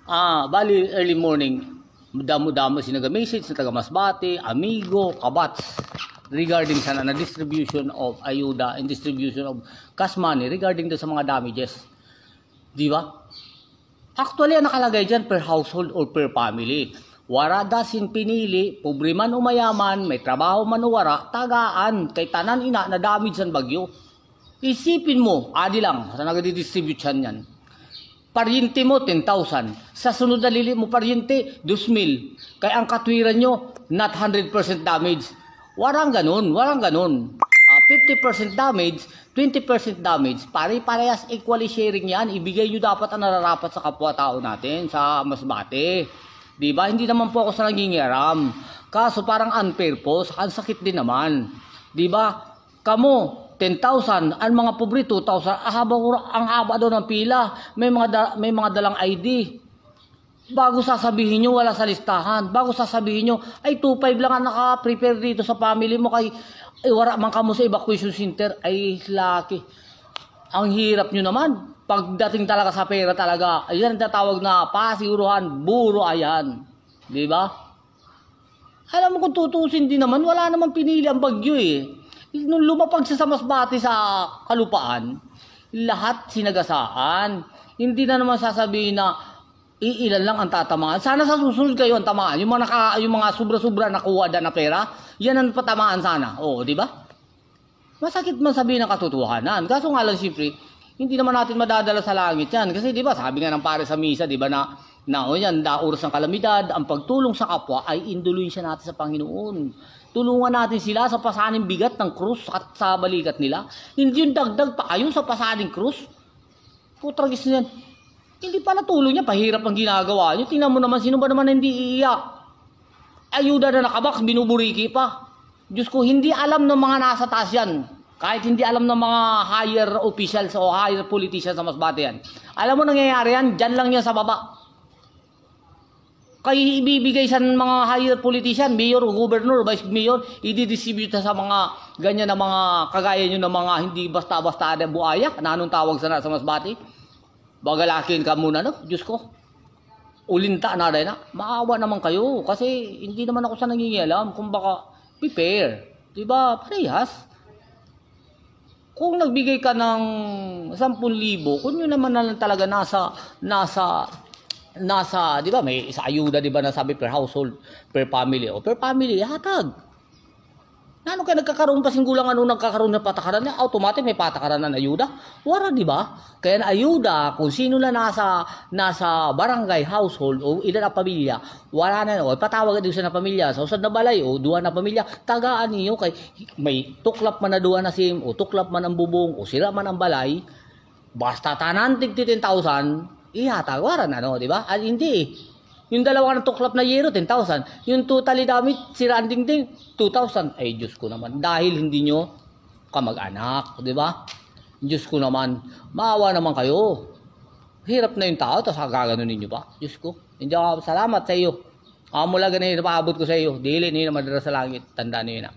Bali early morning, damo-damo sinaga-message na taga Masbate, amigo, kabats regarding sa na distribution of ayuda and distribution of cash money regarding sa mga damages. Di ba? Actually, ang nakalagay dyan per household or per family. Wara dasin pinili, pobre man o mayaman, may trabaho man o wara, tagaan, kay tanan ina na damage san bagyo. Isipin mo, adi lang, sa nagdi-distribute yan. Paryente mo, 10,000. Sa sunod na lili mo paryente, 2,000. Kaya ang katwiran nyo, not 100% damage. Warang ganun. 50% damage, 20% damage. Pare-parehas equally sharing yan. Ibigay nyo dapat ang nararapat sa kapwa-tao natin, sa Masbate. Diba? Hindi naman po ako sa nangingiaram. Kaso parang unfair po, ang sakit din naman. Diba? Kamo, 10,000, ang mga pobre 2,000, ang haba daw ng pila, may mga dalang ID. Bago sasabihin nyo, wala sa listahan. Bago sasabihin nyo, ay 2,500 lang ang naka-prepare dito sa family mo, kay wala man kamo sa evacuation center, ay laki. Ang hirap nyo naman. Pagdating talaga sa pera talaga, ayan ang tatawag na pasiguruhan, buro ayan. Diba? Alam mo kung tutusin din naman, wala namang pinili ang bagyo eh. Nung lumapag siya sa Masbate sa kalupaan, lahat sinagasaan. Hindi na naman sasabihin na iilan lang ang tatamaan. Sana sa susunod kayo ang tamaan. Yung mga sobra-sobra nakuha na pera, yan ang patamaan sana. Oo, di ba? Masakit man sabihin ng katotohanan. Kaso nga lang, siyempre, hindi naman natin madadala sa langit yan. Kasi di ba, sabi nga ng pare sa misa, di ba na yan, oras ng kalamidad, ang pagtulong sa kapwa ay indulunsya natin sa Panginoon. Tulungan natin sila sa pasaning bigat ng krus at sa balikat nila. Hindi yung dagdag pa kayo sa pasaning krus. Putragis na yan. Hindi pa natulong niya, pahirap ang ginagawa niyo. Tingnan mo naman, sino ba naman hindi iiyak? Ayuda na nakabaks, binuburiki pa. Diyos ko, hindi alam ng mga nasa taas yan. Kahit hindi alam ng mga higher officials o higher politicians sa Masbate yan. Alam mo nangyayari yan, dyan lang yan sa baba. Kaya ibibigay sa mga higher politician, mayor o governor, vice mayor, i-distribute sa mga ganyan na mga kagaya nyo na mga hindi basta-basta na buaya. Na anong tawag sa Masbate? Bagalakin ka muna, no? Diyos ko. Ulinta na rin na. Maawa naman kayo. Kasi hindi naman ako sa nangingialam. Kung baka prepare. Diba? Parehas. Kung nagbigay ka ng 10,000, kung yun naman na lang talaga nasa, di ba, may isa ayuda, di ba, na sabi per household, per family, o per family, hatag. Ano kaya nagkakaroon pa singgulang nagkakaroon ng patakaran niya, automatic may patakaran ng ayuda? Wala, di ba? Kaya na ayuda, kung sino na nasa barangay, household, o ilan na pamilya, wala na, o patawag din sa na pamilya, sa usad na balay, o duwa na pamilya, tagaan niyo, kay may tuklap man na duwa na sim, o tuklap man ang bubong, o sila man ang balay, basta tanan tig 10,000, ihatagaran di ba? At hindi yung dalawa ng tuklap na yero, 10,000. Yung totally damit, siraan ding 2,000. Ay, Diyos ko naman. Dahil hindi nyo kamag-anak, di ba? Diyos ko naman. Maawa naman kayo. Hirap na yung tao, tapos gaganon ninyo ba? Diyos ko. Hindi ako salamat sa iyo. Mula ganun, napaabot ko sa iyo. Dili, hindi na madara sa langit. Tandaan niyo yun na.